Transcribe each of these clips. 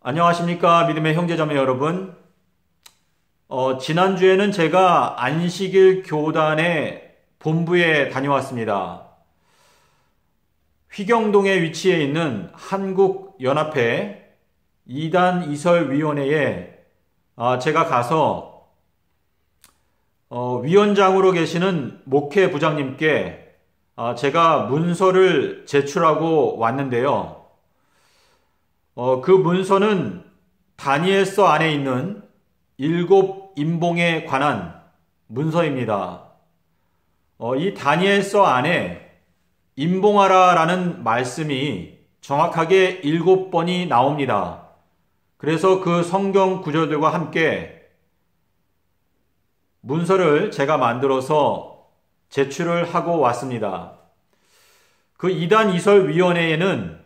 안녕하십니까 믿음의 형제자매 여러분. 지난주에는 제가 안식일 교단의 본부에 다녀왔습니다. 휘경동에 위치해 있는 한국연합회 이단 이설위원회에 제가 가서 위원장으로 계시는 목회부장님께 제가 문서를 제출하고 왔는데요. 그 문서는 다니엘서 안에 있는 7인봉에 관한 문서입니다. 이 다니엘서 안에 인봉하라라는 말씀이 정확하게 7번이 나옵니다. 그래서 그 성경 구절들과 함께 문서를 제가 만들어서 제출을 하고 왔습니다. 그 이단이설위원회에는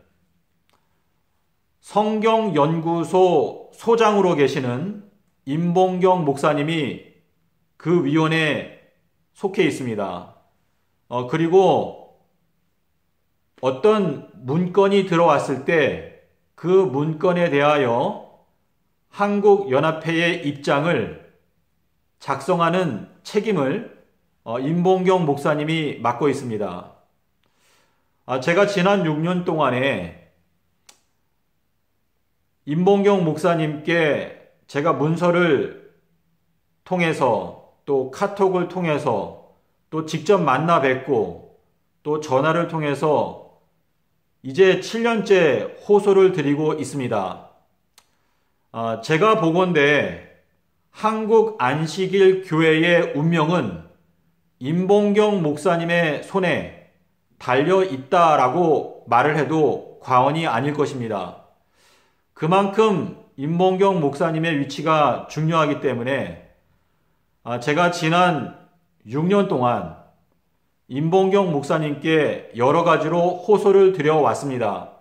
성경연구소 소장으로 계시는 임봉경 목사님이 그 위원회에 속해 있습니다. 그리고 어떤 문건이 들어왔을 때 그 문건에 대하여 한국연합회의 입장을 작성하는 책임을 임봉경 목사님이 맡고 있습니다. 제가 지난 6년 동안에 임봉경 목사님께 제가 문서를 통해서 또 카톡을 통해서 또 직접 만나 뵙고 또 전화를 통해서 이제 7년째 호소를 드리고 있습니다. 제가 보건대 한국 안식일 교회의 운명은 임봉경 목사님의 손에 달려 있다라고 말을 해도 과언이 아닐 것입니다. 그만큼 임봉경 목사님의 위치가 중요하기 때문에 제가 지난 6년 동안 임봉경 목사님께 여러 가지로 호소를 드려왔습니다.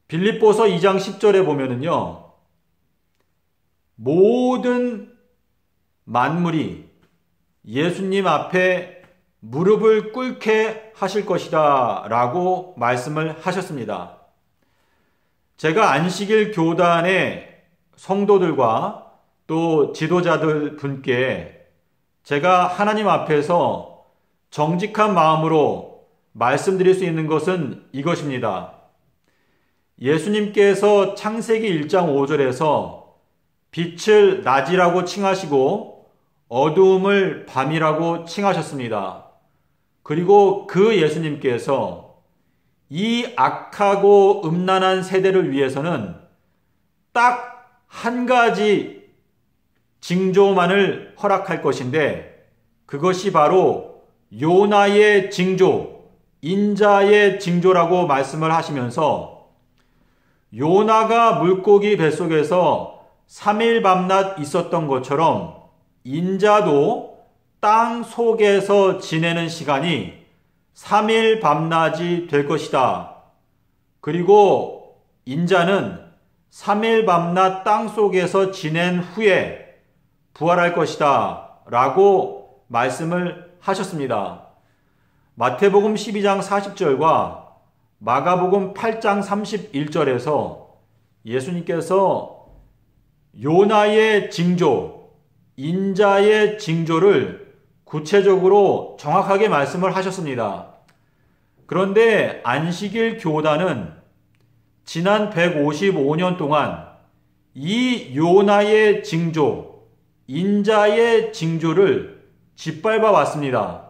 빌립보서 2장 10절에 보면은요, 모든 만물이 예수님 앞에 무릎을 꿇게 하실 것이다 라고 말씀을 하셨습니다. 제가 안식일 교단의 성도들과 또 지도자들 분께 제가 하나님 앞에서 정직한 마음으로 말씀드릴 수 있는 것은 이것입니다. 예수님께서 창세기 1장 5절에서 빛을 낮이라고 칭하시고 어두움을 밤이라고 칭하셨습니다. 그리고 그 예수님께서 이 악하고 음란한 세대를 위해서는 딱 한 가지 징조만을 허락할 것인데 그것이 바로 요나의 징조, 인자의 징조라고 말씀을 하시면서 요나가 물고기 뱃속에서 3일 밤낮 있었던 것처럼 인자도 땅 속에서 지내는 시간이 3일 밤낮이 될 것이다. 그리고 인자는 3일 밤낮 땅 속에서 지낸 후에 부활할 것이다 라고 말씀을 하셨습니다. 마태복음 12장 40절과 마가복음 8장 31절에서 예수님께서 요나의 징조, 인자의 징조를 구체적으로 정확하게 말씀을 하셨습니다. 그런데 안식일 교단은 지난 155년 동안 이 요나의 징조, 인자의 징조를 짓밟아 왔습니다.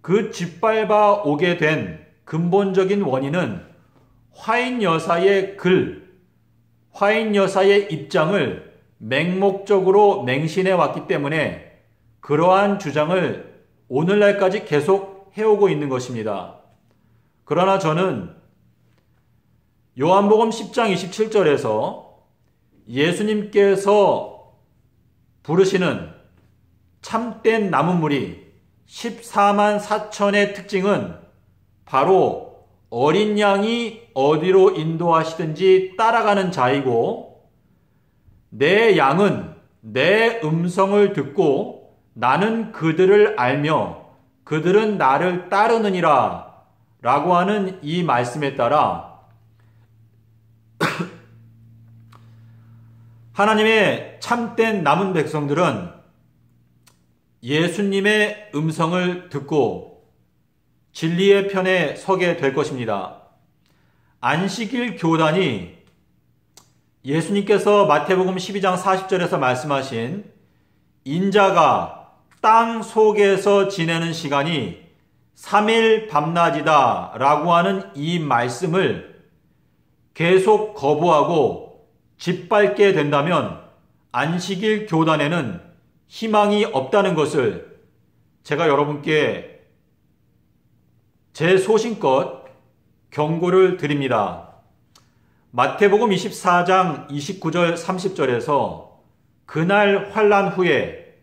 그 짓밟아 오게 된 근본적인 원인은 화인 여사의 글, 화인 여사의 입장을 맹목적으로 맹신해 왔기 때문에 그러한 주장을 오늘날까지 계속 해오고 있는 것입니다. 그러나 저는 요한복음 10장 27절에서 예수님께서 부르시는 참된 남은 무리 14만 4천의 특징은 바로 어린 양이 어디로 인도하시든지 따라가는 자이고 내 양은 내 음성을 듣고 나는 그들을 알며 그들은 나를 따르느니라 라고 하는 이 말씀에 따라 하나님의 참된 남은 백성들은 예수님의 음성을 듣고 진리의 편에 서게 될 것입니다. 안식일 교단이 예수님께서 마태복음 12장 40절에서 말씀하신 인자가 땅 속에서 지내는 시간이 3일 밤낮이다 라고 하는 이 말씀을 계속 거부하고 짓밟게 된다면 안식일 교단에는 희망이 없다는 것을 제가 여러분께 제 소신껏 경고를 드립니다. 마태복음 24장 29절 30절에서 그날 환난 후에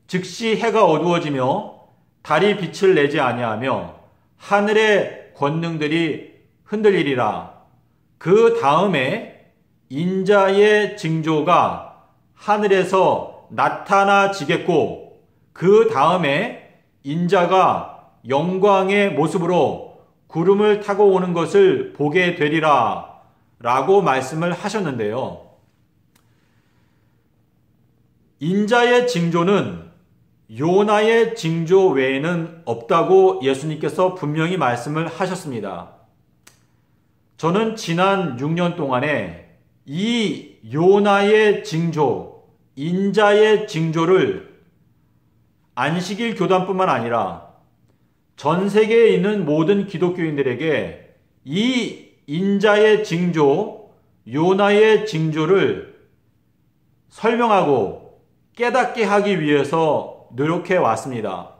즉시 해가 어두워지며 달이 빛을 내지 아니하며 하늘의 권능들이 흔들리리라. 그 다음에 인자의 징조가 하늘에서 나타나지겠고 그 다음에 인자가 영광의 모습으로 구름을 타고 오는 것을 보게 되리라 라고 말씀을 하셨는데요. 인자의 징조는 요나의 징조 외에는 없다고 예수님께서 분명히 말씀을 하셨습니다. 저는 지난 6년 동안에 이 요나의 징조, 인자의 징조를 안식일 교단뿐만 아니라 전 세계에 있는 모든 기독교인들에게 이 인자의 징조, 요나의 징조를 설명하고 깨닫게 하기 위해서 노력해 왔습니다.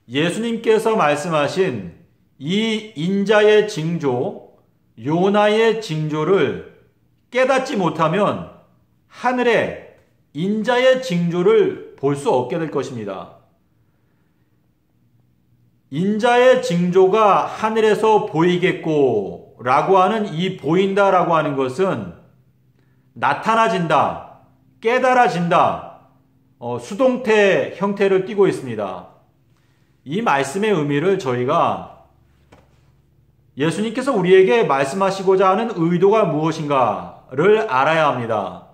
예수님께서 말씀하신 이 인자의 징조, 요나의 징조를 깨닫지 못하면 하늘에 인자의 징조를 볼 수 없게 될 것입니다. 인자의 징조가 하늘에서 보이겠고 라고 하는 이 보인다라고 하는 것은 나타나진다, 깨달아진다, 수동태 형태를 띠고 있습니다. 이 말씀의 의미를 저희가 예수님께서 우리에게 말씀하시고자 하는 의도가 무엇인가를 알아야 합니다.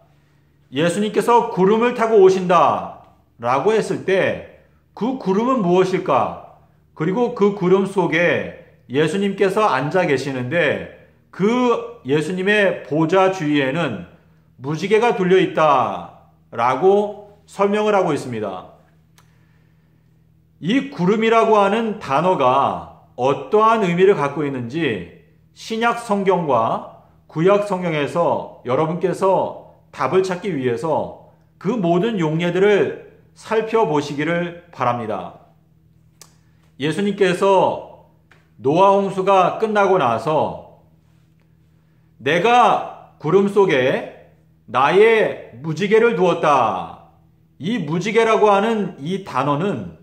예수님께서 구름을 타고 오신다 라고 했을 때 그 구름은 무엇일까? 그리고 그 구름 속에 예수님께서 앉아 계시는데 그 예수님의 보좌 주위에는 무지개가 둘려 있다 라고 설명을 하고 있습니다. 이 구름이라고 하는 단어가 어떠한 의미를 갖고 있는지 신약 성경과 구약 성경에서 여러분께서 답을 찾기 위해서 그 모든 용례들을 살펴보시기를 바랍니다. 예수님께서 노아 홍수가 끝나고 나서 내가 구름 속에 나의 무지개를 두었다. 이 무지개라고 하는 이 단어는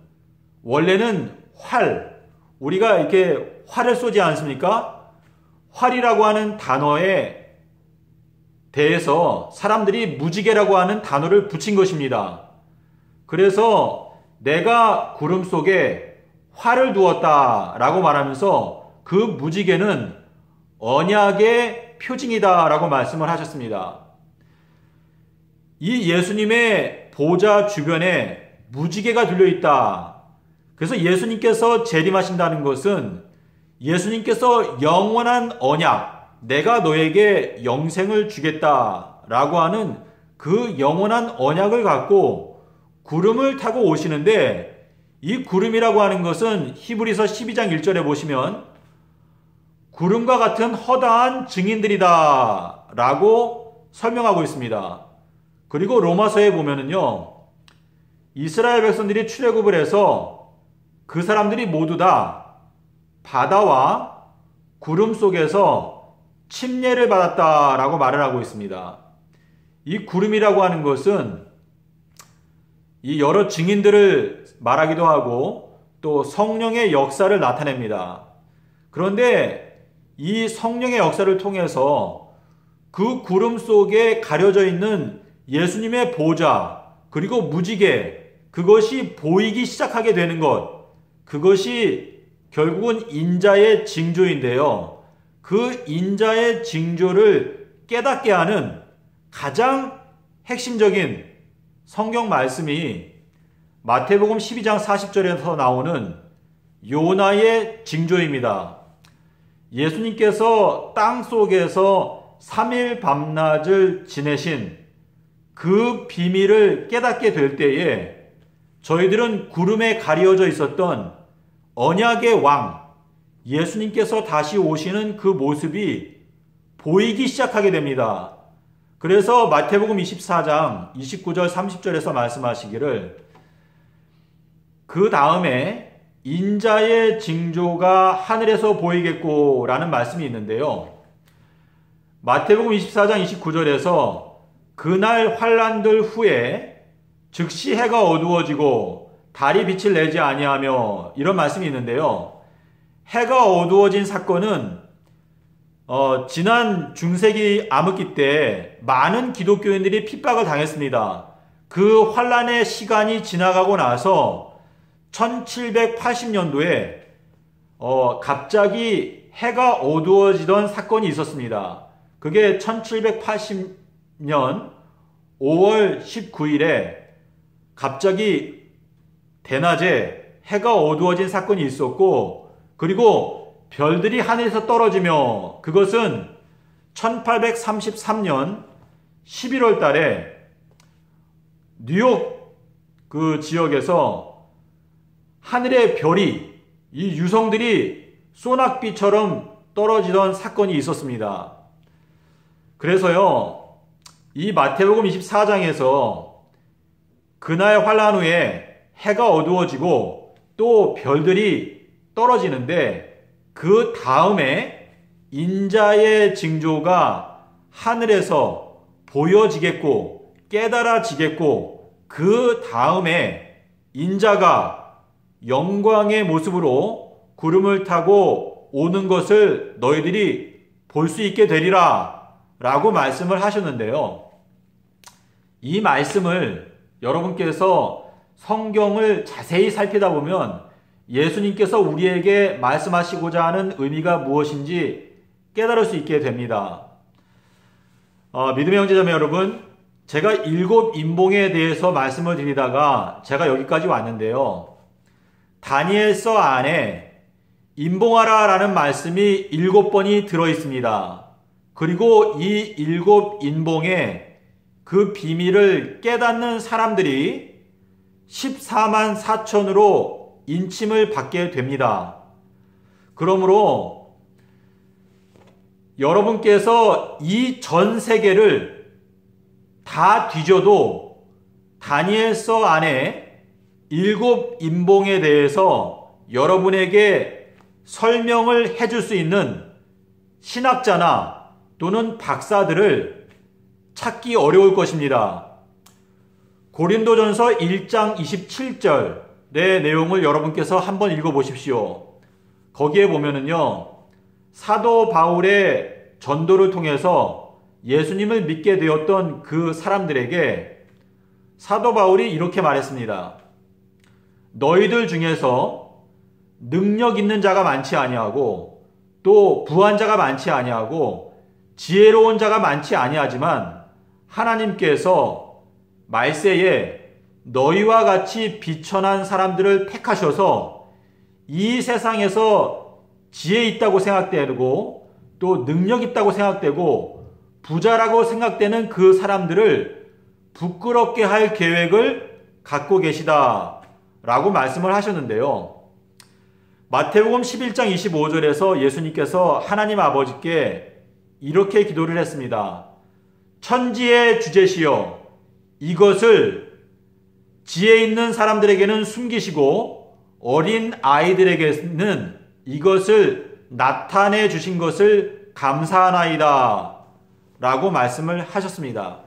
원래는 활, 우리가 이렇게 활을 쏘지 않습니까? 활이라고 하는 단어에 대해서 사람들이 무지개라고 하는 단어를 붙인 것입니다. 그래서 내가 구름 속에 활을 두었다 라고 말하면서 그 무지개는 언약의 표징이다 라고 말씀을 하셨습니다. 이 예수님의 보좌 주변에 무지개가 둘려있다. 그래서 예수님께서 재림하신다는 것은 예수님께서 영원한 언약, 내가 너에게 영생을 주겠다 라고 하는 그 영원한 언약을 갖고 구름을 타고 오시는데 이 구름이라고 하는 것은 히브리서 12장 1절에 보시면 구름과 같은 허다한 증인들이다 라고 설명하고 있습니다. 그리고 로마서에 보면은요, 이스라엘 백성들이 출애굽을 해서 그 사람들이 모두 다 바다와 구름 속에서 침례를 받았다라고 말을 하고 있습니다. 이 구름이라고 하는 것은 이 여러 증인들을 말하기도 하고 또 성령의 역사를 나타냅니다. 그런데 이 성령의 역사를 통해서 그 구름 속에 가려져 있는 예수님의 보좌 그리고 무지개, 그것이 보이기 시작하게 되는 것, 그것이 결국은 인자의 징조인데요. 그 인자의 징조를 깨닫게 하는 가장 핵심적인 성경 말씀이 마태복음 12장 40절에서 나오는 요나의 징조입니다. 예수님께서 땅 속에서 3일 밤낮을 지내신 그 비밀을 깨닫게 될 때에 저희들은 구름에 가려져 있었던 언약의 왕 예수님께서 다시 오시는 그 모습이 보이기 시작하게 됩니다. 그래서 마태복음 24장 29절 30절에서 말씀하시기를 그 다음에 인자의 징조가 하늘에서 보이겠고 라는 말씀이 있는데요. 마태복음 24장 29절에서 그날 환란들 후에 즉시 해가 어두워지고 달이 빛을 내지 아니하며 이런 말씀이 있는데요. 해가 어두워진 사건은 지난 중세기 암흑기 때 많은 기독교인들이 핍박을 당했습니다. 그 환란의 시간이 지나가고 나서 1780년도에 갑자기 해가 어두워지던 사건이 있었습니다. 그게 1780년 5월 19일에 갑자기 대낮에 해가 어두워진 사건이 있었고, 그리고 별들이 하늘에서 떨어지며 그것은 1833년 11월 달에 뉴욕 그 지역에서 하늘의 별이 이 유성들이 소낙비처럼 떨어지던 사건이 있었습니다. 그래서요, 이 마태복음 24장에서 그날 환란 후에 해가 어두워지고 또 별들이 떨어지는데 그 다음에 인자의 징조가 하늘에서 보여지겠고 깨달아지겠고 그 다음에 인자가 영광의 모습으로 구름을 타고 오는 것을 너희들이 볼 수 있게 되리라 라고 말씀을 하셨는데요. 이 말씀을 여러분께서 성경을 자세히 살피다 보면 예수님께서 우리에게 말씀하시고자 하는 의미가 무엇인지 깨달을 수 있게 됩니다. 믿음의 형제자매 여러분, 제가 7 인봉에 대해서 말씀을 드리다가 제가 여기까지 왔는데요. 다니엘서 안에 인봉하라 라는 말씀이 7번이 들어있습니다. 그리고 이 7 인봉에 그 비밀을 깨닫는 사람들이 14만 4천으로 인침을 받게 됩니다. 그러므로 여러분께서 이 전 세계를 다 뒤져도 다니엘서 안에 7 인봉에 대해서 여러분에게 설명을 해줄 수 있는 신학자나 또는 박사들을 찾기 어려울 것입니다. 고린도전서 1장 27절의 내용을 여러분께서 한번 읽어보십시오. 거기에 보면은요, 사도 바울의 전도를 통해서 예수님을 믿게 되었던 그 사람들에게 사도 바울이 이렇게 말했습니다. 너희들 중에서 능력 있는 자가 많지 아니하고 또 부한 자가 많지 아니하고 지혜로운 자가 많지 아니하지만 하나님께서 말세에 너희와 같이 비천한 사람들을 택하셔서 이 세상에서 지혜 있다고 생각되고 또 능력 있다고 생각되고 부자라고 생각되는 그 사람들을 부끄럽게 할 계획을 갖고 계시다 라고 말씀을 하셨는데요. 마태복음 11장 25절에서 예수님께서 하나님 아버지께 이렇게 기도를 했습니다. 천지의 주제시여 이것을 지혜 있는 사람들에게는 숨기시고 어린 아이들에게는 이것을 나타내 주신 것을 감사하나이다 라고 말씀을 하셨습니다.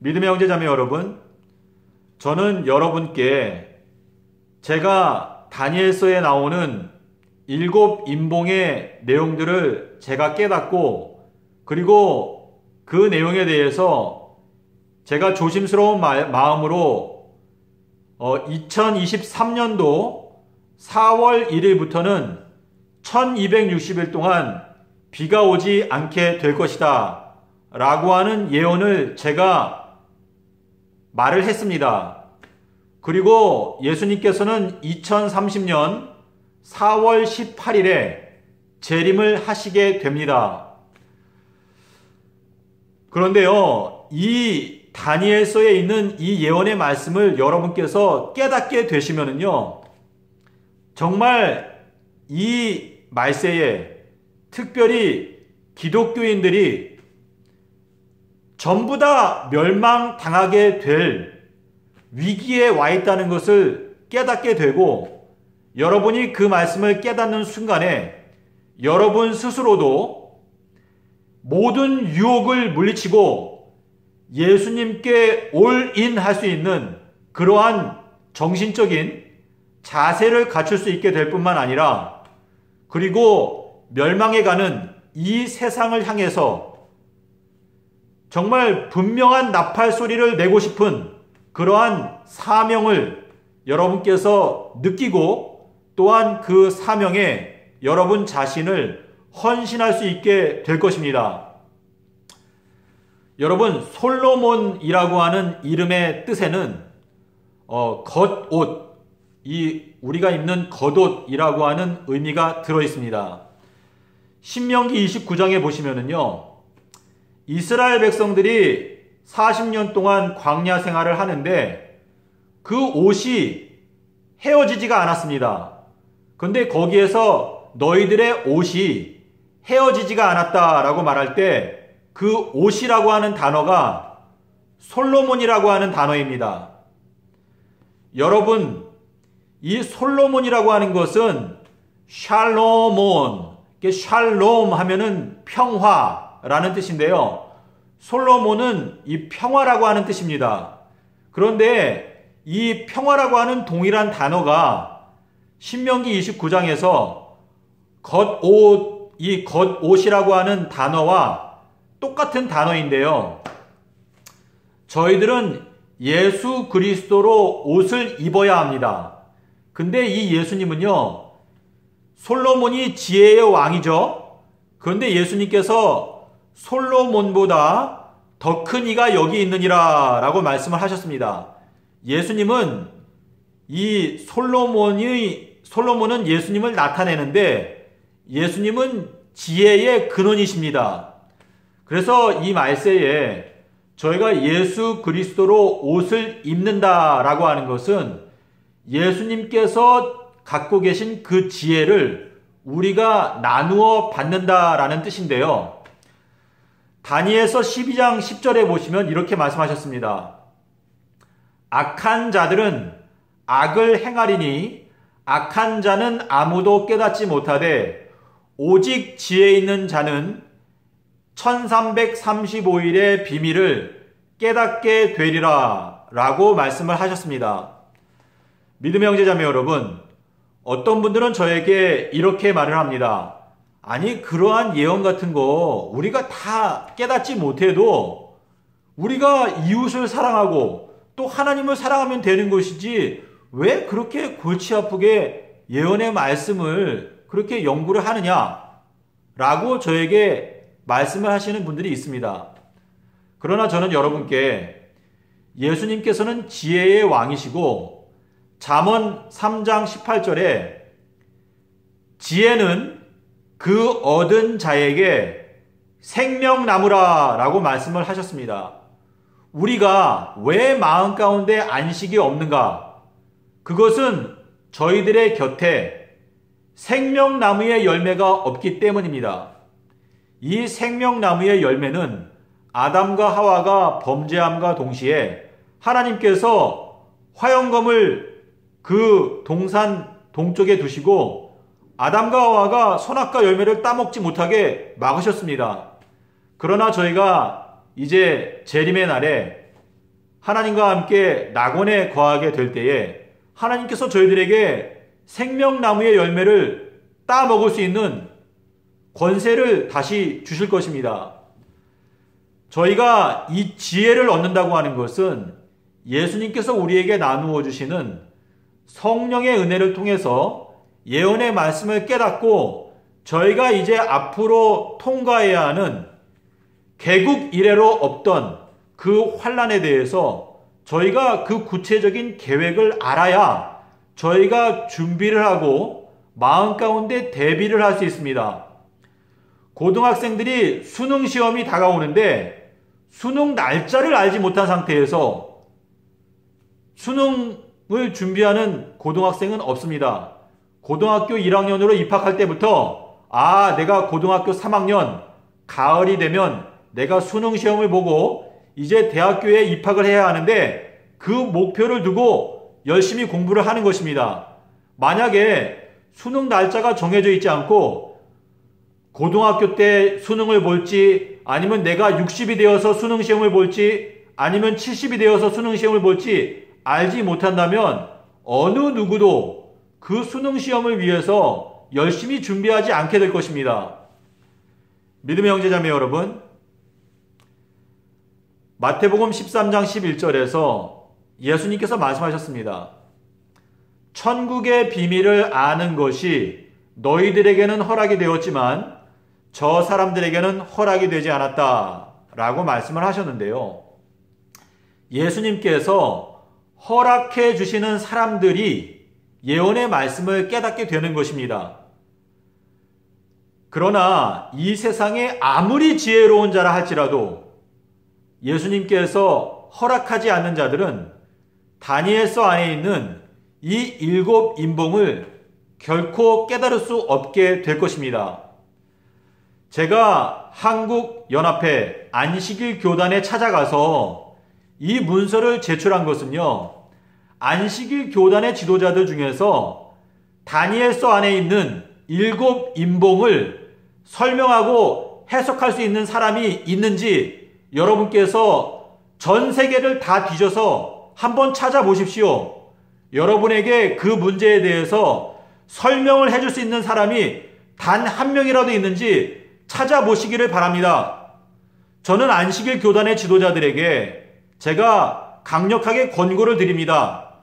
믿음의 형제자매 여러분, 저는 여러분께 제가 다니엘서에 나오는 7 인봉의 내용들을 제가 깨닫고 그리고 그 내용에 대해서 제가 조심스러운 마음으로 2023년도 4월 1일부터는 1260일 동안 비가 오지 않게 될 것이다 라고 하는 예언을 제가 말을 했습니다. 그리고 예수님께서는 2030년 4월 18일에 재림을 하시게 됩니다. 그런데요, 이 다니엘서에 있는 이 예언의 말씀을 여러분께서 깨닫게 되시면은요, 정말 이 말세에 특별히 기독교인들이 전부 다 멸망당하게 될 위기에 와 있다는 것을 깨닫게 되고, 여러분이 그 말씀을 깨닫는 순간에 여러분 스스로도 모든 유혹을 물리치고 예수님께 올인 할 수 있는 그러한 정신적인 자세를 갖출 수 있게 될 뿐만 아니라, 그리고 멸망해 가는 이 세상을 향해서 정말 분명한 나팔 소리를 내고 싶은 그러한 사명을 여러분께서 느끼고, 또한 그 사명에 여러분 자신을 헌신할 수 있게 될 것입니다. 여러분, 솔로몬이라고 하는 이름의 뜻에는 겉옷, 우리가 입는 겉옷이라고 하는 의미가 들어 있습니다. 신명기 29장에 보시면은요, 이스라엘 백성들이 40년 동안 광야 생활을 하는데 그 옷이 헤어지지가 않았습니다. 근데 거기에서 너희들의 옷이 헤어지지가 않았다라고 말할 때 그 옷이라고 하는 단어가 솔로몬이라고 하는 단어입니다. 여러분, 이 솔로몬이라고 하는 것은 샬롬온, 샬롬 하면은 평화라는 뜻인데요. 솔로몬은 이 평화라고 하는 뜻입니다. 그런데 이 평화라고 하는 동일한 단어가 신명기 29장에서 겉옷, 이 겉옷이라고 하는 단어와 똑같은 단어인데요. 저희들은 예수 그리스도로 옷을 입어야 합니다. 근데 이 예수님은요, 솔로몬이 지혜의 왕이죠. 그런데 예수님께서 솔로몬보다 더 큰 이가 여기 있느니라 라고 말씀을 하셨습니다. 예수님은 이 솔로몬은 예수님을 나타내는데 예수님은 지혜의 근원이십니다. 그래서 이 말세에 저희가 예수 그리스도로 옷을 입는다라고 하는 것은 예수님께서 갖고 계신 그 지혜를 우리가 나누어 받는다라는 뜻인데요. 다니엘서 12장 10절에 보시면 이렇게 말씀하셨습니다. 악한 자들은 악을 행하리니 악한 자는 아무도 깨닫지 못하되 오직 지혜 있는 자는 1335일의 비밀을 깨닫게 되리라 라고 말씀을 하셨습니다. 믿음의 형제자매 여러분, 어떤 분들은 저에게 이렇게 말을 합니다. 아니, 그러한 예언 같은 거 우리가 다 깨닫지 못해도 우리가 이웃을 사랑하고 또 하나님을 사랑하면 되는 것이지 왜 그렇게 골치 아프게 예언의 말씀을 그렇게 연구를 하느냐 라고 저에게 말씀을 하시는 분들이 있습니다. 그러나 저는 여러분께 예수님께서는 지혜의 왕이시고 잠언 3장 18절에 지혜는 그 얻은 자에게 생명나무라 라고 말씀을 하셨습니다. 우리가 왜 마음 가운데 안식이 없는가? 그것은 저희들의 곁에 생명나무의 열매가 없기 때문입니다. 이 생명나무의 열매는 아담과 하와가 범죄함과 동시에 하나님께서 화영검을 그 동산 동쪽에 두시고 아담과 하와가 선악과 열매를 따먹지 못하게 막으셨습니다. 그러나 저희가 이제 재림의 날에 하나님과 함께 낙원에 거하게 될 때에 하나님께서 저희들에게 생명나무의 열매를 따먹을 수 있는 권세를 다시 주실 것입니다. 저희가 이 지혜를 얻는다고 하는 것은 예수님께서 우리에게 나누어 주시는 성령의 은혜를 통해서 예언의 말씀을 깨닫고 저희가 이제 앞으로 통과해야 하는 개국 이래로 없던 그 환난에 대해서 저희가 그 구체적인 계획을 알아야 저희가 준비를 하고 마음 가운데 대비를 할 수 있습니다. 고등학생들이 수능 시험이 다가오는데 수능 날짜를 알지 못한 상태에서 수능을 준비하는 고등학생은 없습니다. 고등학교 1학년으로 입학할 때부터 내가 고등학교 3학년 가을이 되면 내가 수능 시험을 보고 이제 대학교에 입학을 해야 하는데 그 목표를 두고 열심히 공부를 하는 것입니다. 만약에 수능 날짜가 정해져 있지 않고 고등학교 때 수능을 볼지 아니면 내가 60이 되어서 수능 시험을 볼지 아니면 70이 되어서 수능 시험을 볼지 알지 못한다면 어느 누구도 그 수능 시험을 위해서 열심히 준비하지 않게 될 것입니다. 믿음의 형제자매 여러분, 마태복음 13장 11절에서 예수님께서 말씀하셨습니다. 천국의 비밀을 아는 것이 너희들에게는 허락이 되었지만 저 사람들에게는 허락이 되지 않았다 라고 말씀을 하셨는데요. 예수님께서 허락해 주시는 사람들이 예언의 말씀을 깨닫게 되는 것입니다. 그러나 이 세상에 아무리 지혜로운 자라 할지라도 예수님께서 허락하지 않는 자들은 다니엘서 안에 있는 이 7 인봉을 결코 깨달을 수 없게 될 것입니다. 제가 한국연합회 안식일 교단에 찾아가서 이 문서를 제출한 것은요, 안식일 교단의 지도자들 중에서 다니엘서 안에 있는 7 인봉을 설명하고 해석할 수 있는 사람이 있는지 여러분께서 전 세계를 다 뒤져서 한번 찾아보십시오. 여러분에게 그 문제에 대해서 설명을 해줄 수 있는 사람이 단 한 명이라도 있는지 찾아보시기를 바랍니다. 저는 안식일 교단의 지도자들에게 제가 강력하게 권고를 드립니다.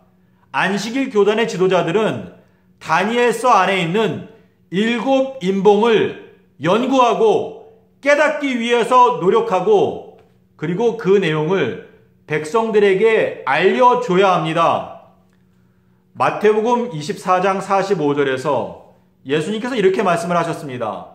안식일 교단의 지도자들은 다니엘서 안에 있는 7 인봉을 연구하고 깨닫기 위해서 노력하고 그리고 그 내용을 백성들에게 알려줘야 합니다. 마태복음 24장 45절에서 예수님께서 이렇게 말씀을 하셨습니다.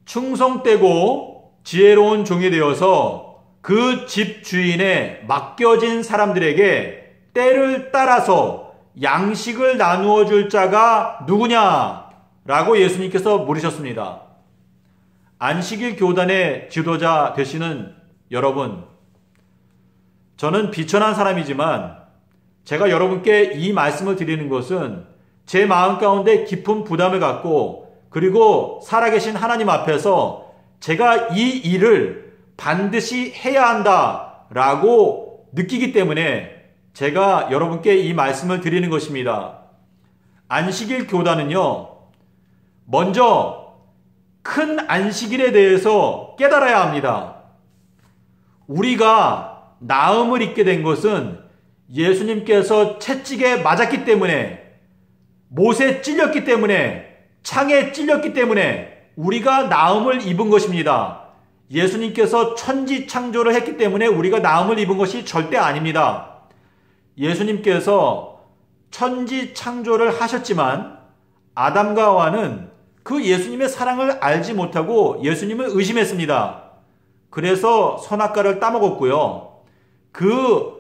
충성되고 지혜로운 종이 되어서 그 집 주인에 맡겨진 사람들에게 때를 따라서 양식을 나누어 줄 자가 누구냐? 라고 예수님께서 물으셨습니다. 안식일 교단의 지도자 되시는 여러분, 저는 비천한 사람이지만 제가 여러분께 이 말씀을 드리는 것은 제 마음 가운데 깊은 부담을 갖고 그리고 살아계신 하나님 앞에서 제가 이 일을 반드시 해야 한다라고 느끼기 때문에 제가 여러분께 이 말씀을 드리는 것입니다. 안식일 교단은요, 먼저 큰 안식일에 대해서 깨달아야 합니다. 우리가 나음을 입게 된 것은 예수님께서 채찍에 맞았기 때문에, 못에 찔렸기 때문에, 창에 찔렸기 때문에 우리가 나음을 입은 것입니다. 예수님께서 천지창조를 했기 때문에 우리가 나음을 입은 것이 절대 아닙니다. 예수님께서 천지창조를 하셨지만 아담과 하와는 그 예수님의 사랑을 알지 못하고 예수님을 의심했습니다. 그래서 선악과를 따먹었고요. 그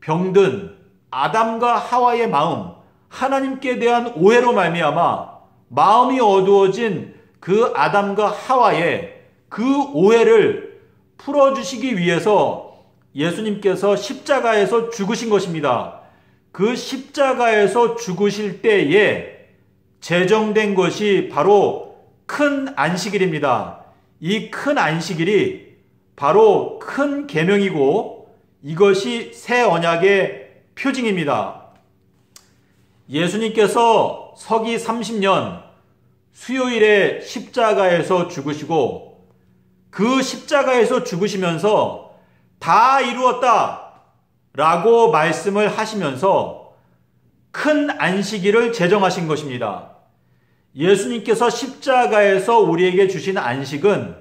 병든 아담과 하와의 마음, 하나님께 대한 오해로 말미암아 마음이 어두워진 그 아담과 하와의 그 오해를 풀어주시기 위해서 예수님께서 십자가에서 죽으신 것입니다. 그 십자가에서 죽으실 때에 제정된 것이 바로 큰 안식일입니다. 이 큰 안식일이 바로 큰 계명이고 이것이 새 언약의 표징입니다. 예수님께서 서기 30년 수요일에 십자가에서 죽으시고 그 십자가에서 죽으시면서 다 이루었다 라고 말씀을 하시면서 큰 안식일을 제정하신 것입니다. 예수님께서 십자가에서 우리에게 주신 안식은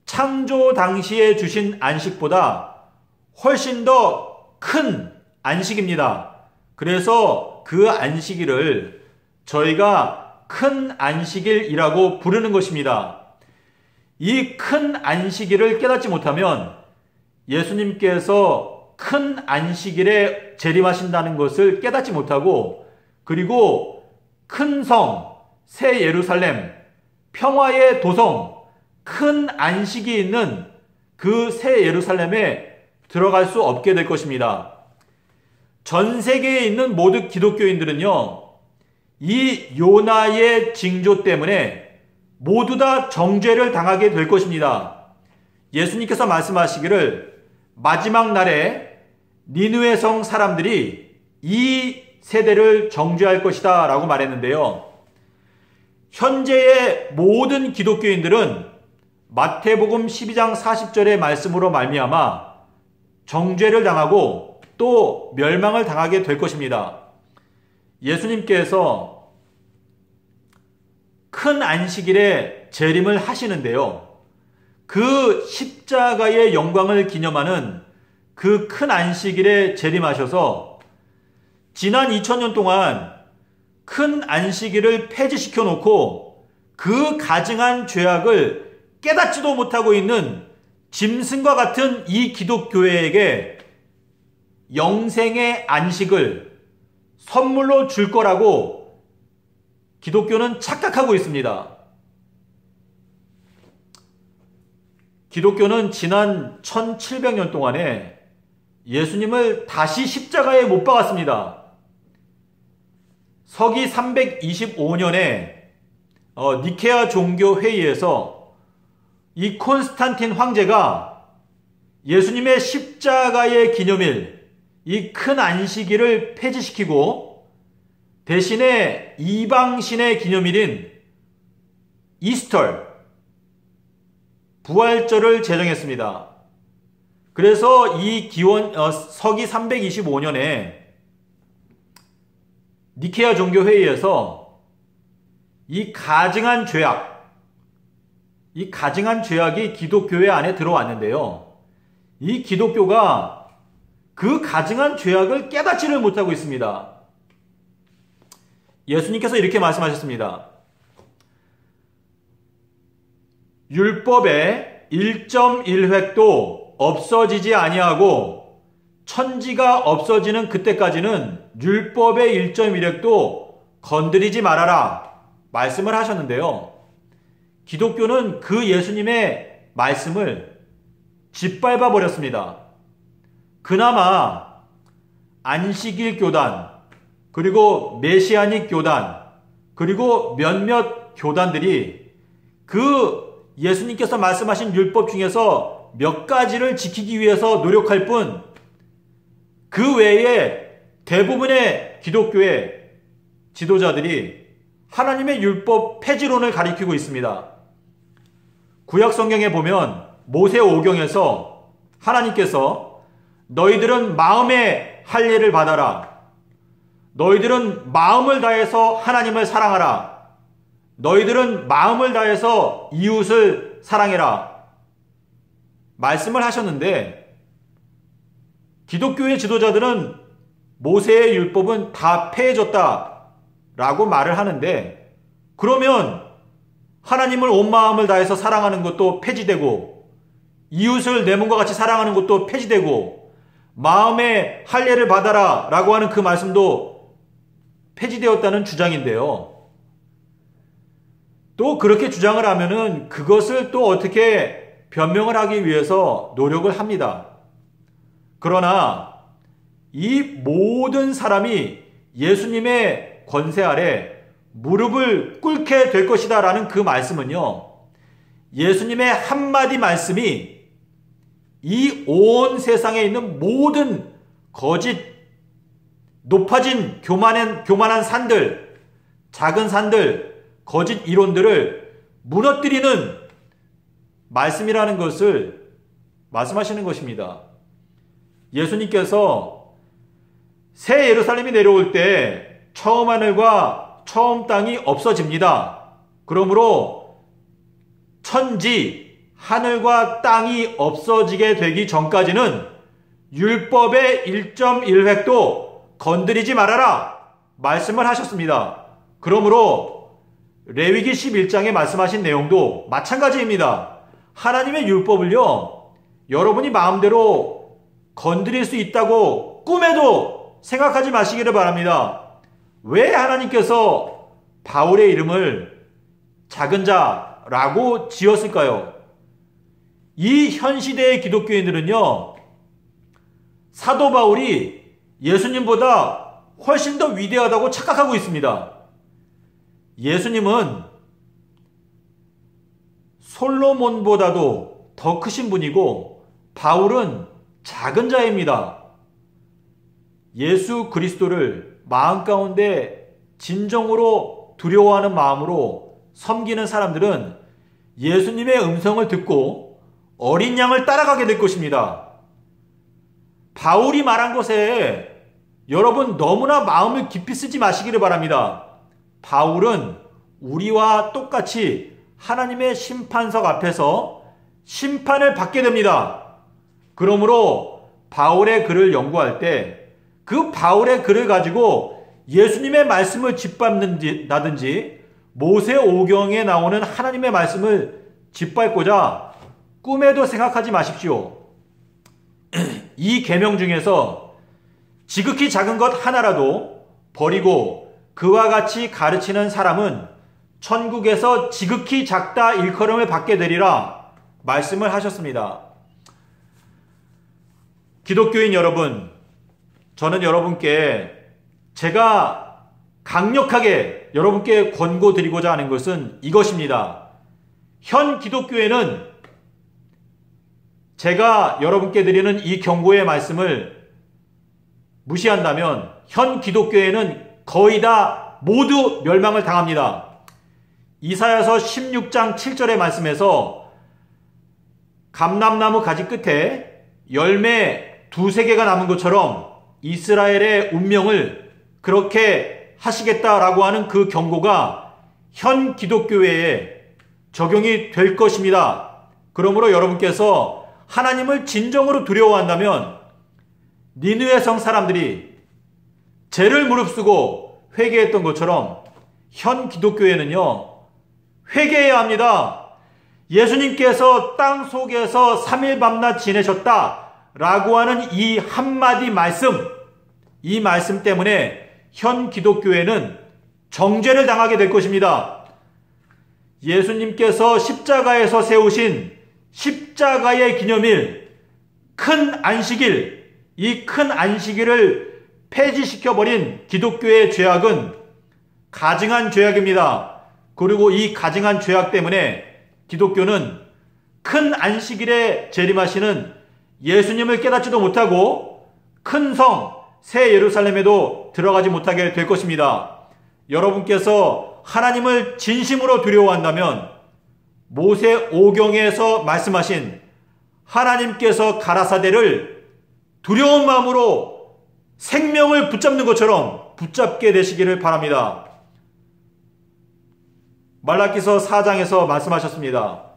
창조 당시에 주신 안식보다 훨씬 더 큰 안식입니다. 그래서 그 안식일을 저희가 큰 안식일이라고 부르는 것입니다. 이 큰 안식일을 깨닫지 못하면 예수님께서 큰 안식일에 재림하신다는 것을 깨닫지 못하고, 그리고 큰 성, 새 예루살렘, 평화의 도성, 큰 안식이 있는 그 새 예루살렘에 들어갈 수 없게 될 것입니다. 전 세계에 있는 모든 기독교인들은요, 이 요나의 징조 때문에 모두 다 정죄를 당하게 될 것입니다. 예수님께서 말씀하시기를 마지막 날에 니느웨 성 사람들이 이 세대를 정죄할 것이다 라고 말했는데요. 현재의 모든 기독교인들은 마태복음 12장 40절의 말씀으로 말미암아 정죄를 당하고 또 멸망을 당하게 될 것입니다. 예수님께서 큰 안식일에 재림을 하시는데요. 그 십자가의 영광을 기념하는 그 큰 안식일에 재림하셔서 지난 2000년 동안 큰 안식일을 폐지시켜 놓고 그 가증한 죄악을 깨닫지도 못하고 있는 짐승과 같은 이 기독교회에게 영생의 안식을 선물로 줄 거라고 기독교는 착각하고 있습니다. 기독교는 지난 1700년 동안에 예수님을 다시 십자가에 못 박았습니다. 서기 325년에 니케아 종교 회의에서 이 콘스탄틴 황제가 예수님의 십자가의 기념일, 이 큰 안식일을 폐지시키고 대신에 이방신의 기념일인 이스터, 부활절을 제정했습니다. 그래서 이 서기 325년에 니케아 종교 회의에서 이 가증한 죄악이 기독교회 안에 들어왔는데요. 이 기독교가 그 가증한 죄악을 깨닫지를 못하고 있습니다. 예수님께서 이렇게 말씀하셨습니다. 율법의 1.1획도 없어지지 아니하고 천지가 없어지는 그때까지는 율법의 1.1획도 건드리지 말아라 말씀을 하셨는데요. 기독교는 그 예수님의 말씀을 짓밟아 버렸습니다. 그나마 안식일 교단, 그리고 메시아닉 교단, 그리고 몇몇 교단들이 그 예수님께서 말씀하신 율법 중에서 몇 가지를 지키기 위해서 노력할 뿐, 그 외에 대부분의 기독교의 지도자들이 하나님의 율법 폐지론을 가리키고 있습니다. 구약 성경에 보면 모세 오경에서 하나님께서 너희들은 마음의 할례를 받아라. 너희들은 마음을 다해서 하나님을 사랑하라. 너희들은 마음을 다해서 이웃을 사랑해라. 말씀을 하셨는데 기독교의 지도자들은 모세의 율법은 다 폐해졌다라고 말을 하는데, 그러면 하나님을 온 마음을 다해서 사랑하는 것도 폐지되고 이웃을 내 몸과 같이 사랑하는 것도 폐지되고 마음의 할례를 받아라 라고 하는 그 말씀도 폐지되었다는 주장인데요. 또 그렇게 주장을 하면은 그것을 또 어떻게 변명을 하기 위해서 노력을 합니다. 그러나 이 모든 사람이 예수님의 권세 아래 무릎을 꿇게 될 것이다 라는 그 말씀은요, 예수님의 한마디 말씀이 이 온 세상에 있는 모든 거짓, 높아진 교만한 산들, 작은 산들, 거짓 이론들을 무너뜨리는 말씀이라는 것을 말씀하시는 것입니다. 예수님께서 새 예루살렘이 내려올 때 처음 하늘과 처음 땅이 없어집니다. 그러므로 천지, 하늘과 땅이 없어지게 되기 전까지는 율법의 1.1획도 건드리지 말아라 말씀을 하셨습니다. 그러므로 레위기 11장에 말씀하신 내용도 마찬가지입니다. 하나님의 율법을요, 여러분이 마음대로 건드릴 수 있다고 꿈에도 생각하지 마시기를 바랍니다. 왜 하나님께서 바울의 이름을 작은 자라고 지었을까요? 이 현 시대의 기독교인들은요, 사도 바울이 예수님보다 훨씬 더 위대하다고 착각하고 있습니다. 예수님은 솔로몬보다도 더 크신 분이고 바울은 작은 자입니다. 예수 그리스도를 마음 가운데 진정으로 두려워하는 마음으로 섬기는 사람들은 예수님의 음성을 듣고 어린 양을 따라가게 될 것입니다. 바울이 말한 것에 여러분 너무나 마음을 깊이 쓰지 마시기를 바랍니다. 바울은 우리와 똑같이 하나님의 심판석 앞에서 심판을 받게 됩니다. 그러므로 바울의 글을 연구할 때 그 바울의 글을 가지고 예수님의 말씀을 짓밟는다든지 모세 오경에 나오는 하나님의 말씀을 짓밟고자 꿈에도 생각하지 마십시오. 이 계명 중에서 지극히 작은 것 하나라도 버리고 그와 같이 가르치는 사람은 천국에서 지극히 작다 일컬음을 받게 되리라 말씀을 하셨습니다. 기독교인 여러분, 저는 여러분께 제가 강력하게 여러분께 권고드리고자 하는 것은 이것입니다. 현 기독교회는 제가 여러분께 드리는 이 경고의 말씀을 무시한다면 현 기독교회는 거의 다 모두 멸망을 당합니다. 이사야서 16장 7절의 말씀에서 감람나무 가지 끝에 열매 두세 개가 남은 것처럼 이스라엘의 운명을 그렇게 하시겠다라고 하는 그 경고가 현 기독교회에 적용이 될 것입니다. 그러므로 여러분께서 하나님을 진정으로 두려워한다면 니느웨 성 사람들이 죄를 무릅쓰고 회개했던 것처럼 현 기독교회는요, 회개해야 합니다. 예수님께서 땅 속에서 3일 밤낮 지내셨다 라고 하는 이 한마디 말씀, 이 말씀 때문에 현 기독교회는 정죄를 당하게 될 것입니다. 예수님께서 십자가에서 세우신 십자가의 기념일, 큰 안식일, 이 큰 안식일을 폐지시켜버린 기독교의 죄악은 가증한 죄악입니다. 그리고 이 가증한 죄악 때문에 기독교는 큰 안식일에 재림하시는 예수님을 깨닫지도 못하고 큰 성, 새 예루살렘에도 들어가지 못하게 될 것입니다. 여러분께서 하나님을 진심으로 두려워한다면 모세 오경에서 말씀하신 하나님께서 가라사대를 두려운 마음으로 생명을 붙잡는 것처럼 붙잡게 되시기를 바랍니다. 말라기서 4장에서 말씀하셨습니다.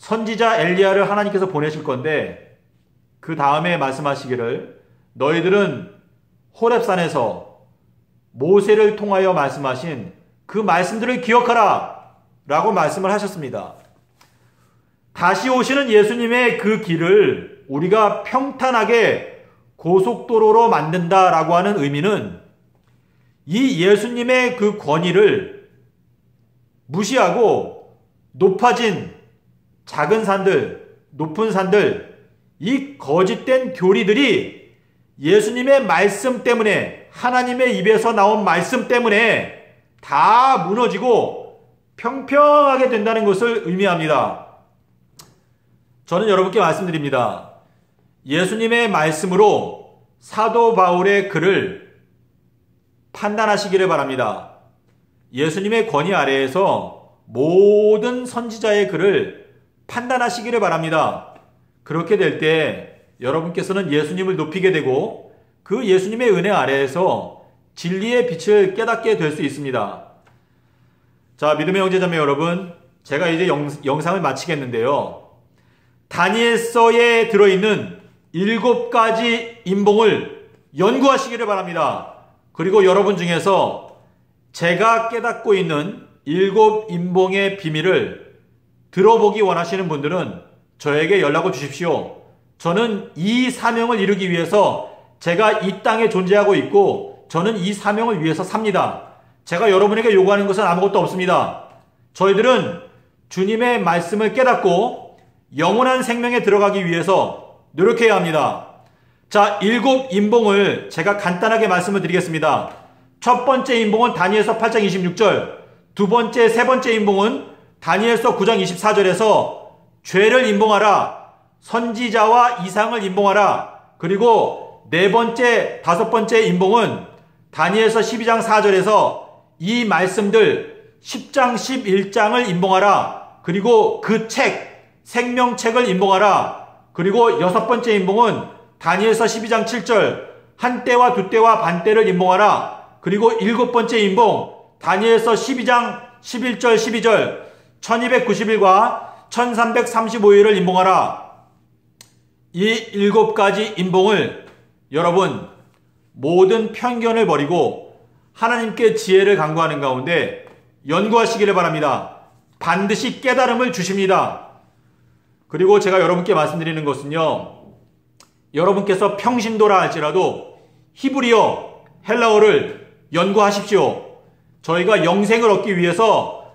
선지자 엘리야를 하나님께서 보내실 건데 그 다음에 말씀하시기를 너희들은 호렙산에서 모세를 통하여 말씀하신 그 말씀들을 기억하라 라고 말씀을 하셨습니다. 다시 오시는 예수님의 그 길을 우리가 평탄하게 고속도로로 만든다라고 하는 의미는 이 예수님의 그 권위를 무시하고 높아진 작은 산들, 높은 산들, 이 거짓된 교리들이 예수님의 말씀 때문에, 하나님의 입에서 나온 말씀 때문에 다 무너지고 평평하게 된다는 것을 의미합니다. 저는 여러분께 말씀드립니다. 예수님의 말씀으로 사도 바울의 글을 판단하시기를 바랍니다. 예수님의 권위 아래에서 모든 선지자의 글을 판단하시기를 바랍니다. 그렇게 될 때 여러분께서는 예수님을 높이게 되고 그 예수님의 은혜 아래에서 진리의 빛을 깨닫게 될 수 있습니다. 자, 믿음의 형제자매 여러분, 제가 이제 영상을 마치겠는데요. 다니엘서에 들어있는 7가지 인봉을 연구하시기를 바랍니다. 그리고 여러분 중에서 제가 깨닫고 있는 7인봉의 비밀을 들어보기 원하시는 분들은 저에게 연락을 주십시오. 저는 이 사명을 이루기 위해서 제가 이 땅에 존재하고 있고 저는 이 사명을 위해서 삽니다. 제가 여러분에게 요구하는 것은 아무것도 없습니다. 저희들은 주님의 말씀을 깨닫고 영원한 생명에 들어가기 위해서 노력해야 합니다. 자, 7인봉을 제가 간단하게 말씀을 드리겠습니다. 첫 번째 인봉은 다니엘서 8장 26절, 두 번째, 세 번째 인봉은 다니엘서 9장 24절에서 죄를 인봉하라, 선지자와 이상을 인봉하라. 그리고 네 번째, 다섯 번째 인봉은 다니엘서 12장 4절에서 이 말씀들 10장, 11장을 인봉하라. 그리고 그 책, 생명책을 인봉하라. 그리고 여섯 번째 인봉은 다니엘서 12장 7절, 한때와 두때와 반때를 인봉하라. 그리고 일곱 번째 인봉, 다니엘서 12장 11절, 12절, 1290일과 1335일을 인봉하라. 이 7가지 인봉을 여러분 모든 편견을 버리고 하나님께 지혜를 간구하는 가운데 연구하시기를 바랍니다. 반드시 깨달음을 주십니다. 그리고 제가 여러분께 말씀드리는 것은요, 여러분께서 평신도라 할지라도 히브리어, 헬라어를 연구하십시오. 저희가 영생을 얻기 위해서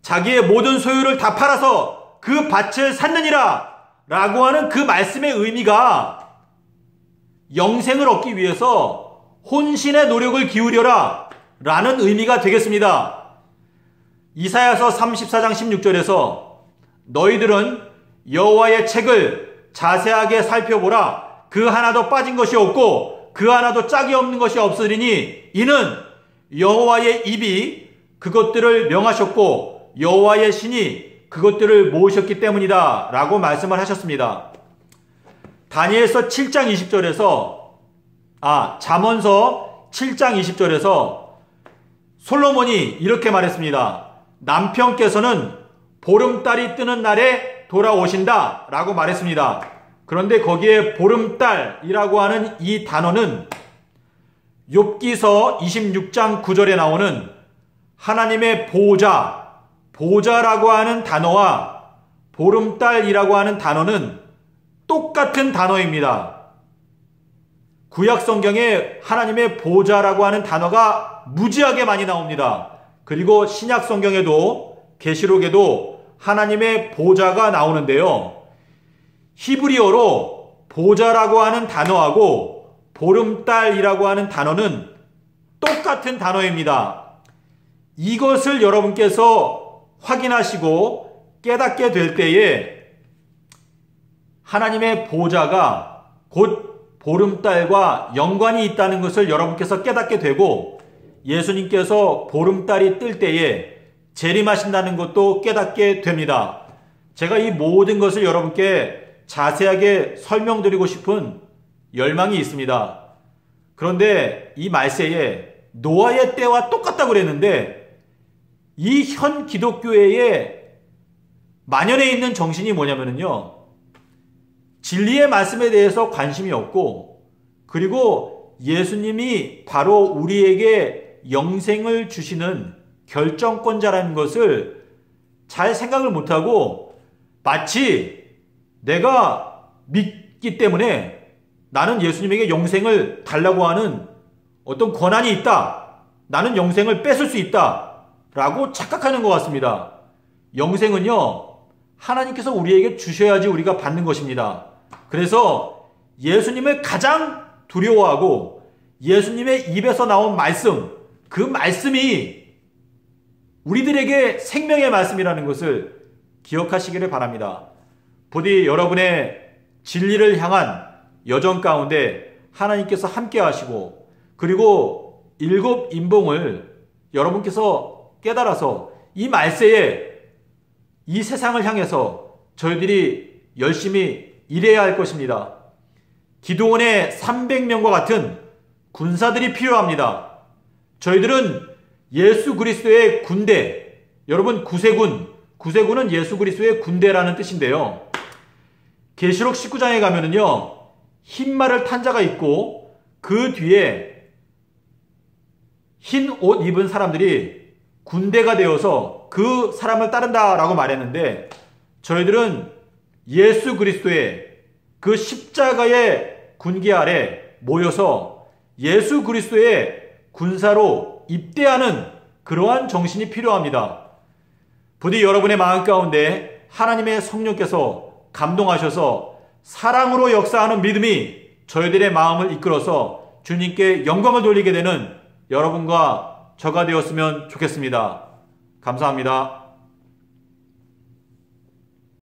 자기의 모든 소유를 다 팔아서 그 밭을 샀느니라 라고 하는 그 말씀의 의미가 영생을 얻기 위해서 혼신의 노력을 기울여라 라는 의미가 되겠습니다. 이사야서 34장 16절에서 너희들은 여호와의 책을 자세하게 살펴보라. 그 하나도 빠진 것이 없고 그 하나도 짝이 없는 것이 없으리니 이는 여호와의 입이 그것들을 명하셨고 여호와의 신이 그것들을 모으셨기 때문이다 라고 말씀을 하셨습니다. 다니엘서 7장 20절에서 잠언서 7장 20절에서 솔로몬이 이렇게 말했습니다. 남편께서는 보름달이 뜨는 날에 돌아오신다 라고 말했습니다. 그런데 거기에 보름달이라고 하는 이 단어는 욥기서 26장 9절에 나오는 하나님의 보좌라고 하는 단어와 보름달이라고 하는 단어는 똑같은 단어입니다. 구약 성경에 하나님의 보좌라고 하는 단어가 무지하게 많이 나옵니다. 그리고 신약 성경에도 계시록에도 하나님의 보좌가 나오는데요. 히브리어로 보좌라고 하는 단어하고 보름달이라고 하는 단어는 똑같은 단어입니다. 이것을 여러분께서 확인하시고 깨닫게 될 때에 하나님의 보좌가 곧 보름달과 연관이 있다는 것을 여러분께서 깨닫게 되고 예수님께서 보름달이 뜰 때에 재림하신다는 것도 깨닫게 됩니다. 제가 이 모든 것을 여러분께 자세하게 설명드리고 싶은 열망이 있습니다. 그런데 이 말세에 노아의 때와 똑같다고 그랬는데 이 현 기독교회에 만연해 있는 정신이 뭐냐면요, 진리의 말씀에 대해서 관심이 없고 그리고 예수님이 바로 우리에게 영생을 주시는 결정권자라는 것을 잘 생각을 못하고 마치 내가 믿기 때문에 나는 예수님에게 영생을 달라고 하는 어떤 권한이 있다, 나는 영생을 뺏을 수 있다 라고 착각하는 것 같습니다. 영생은요, 하나님께서 우리에게 주셔야지 우리가 받는 것입니다. 그래서 예수님을 가장 두려워하고 예수님의 입에서 나온 말씀, 그 말씀이 우리들에게 생명의 말씀이라는 것을 기억하시기를 바랍니다. 부디 여러분의 진리를 향한 여정 가운데 하나님께서 함께 하시고 그리고 7인봉을 여러분께서 깨달아서 이 말세에 이 세상을 향해서 저희들이 열심히 일해야 할 것입니다. 기드온의 300명과 같은 군사들이 필요합니다. 저희들은 예수 그리스도의 군대, 여러분 구세군은 예수 그리스도의 군대라는 뜻인데요. 계시록 19장에 가면은요, 흰 말을 탄 자가 있고 그 뒤에 흰 옷 입은 사람들이 군대가 되어서 그 사람을 따른다라고 말했는데, 저희들은 예수 그리스도의 그 십자가의 군기 아래 모여서 예수 그리스도의 군사로 입대하는 그러한 정신이 필요합니다. 부디 여러분의 마음 가운데 하나님의 성령께서 감동하셔서 사랑으로 역사하는 믿음이 저희들의 마음을 이끌어서 주님께 영광을 돌리게 되는 여러분과 저가 되었으면 좋겠습니다. 감사합니다.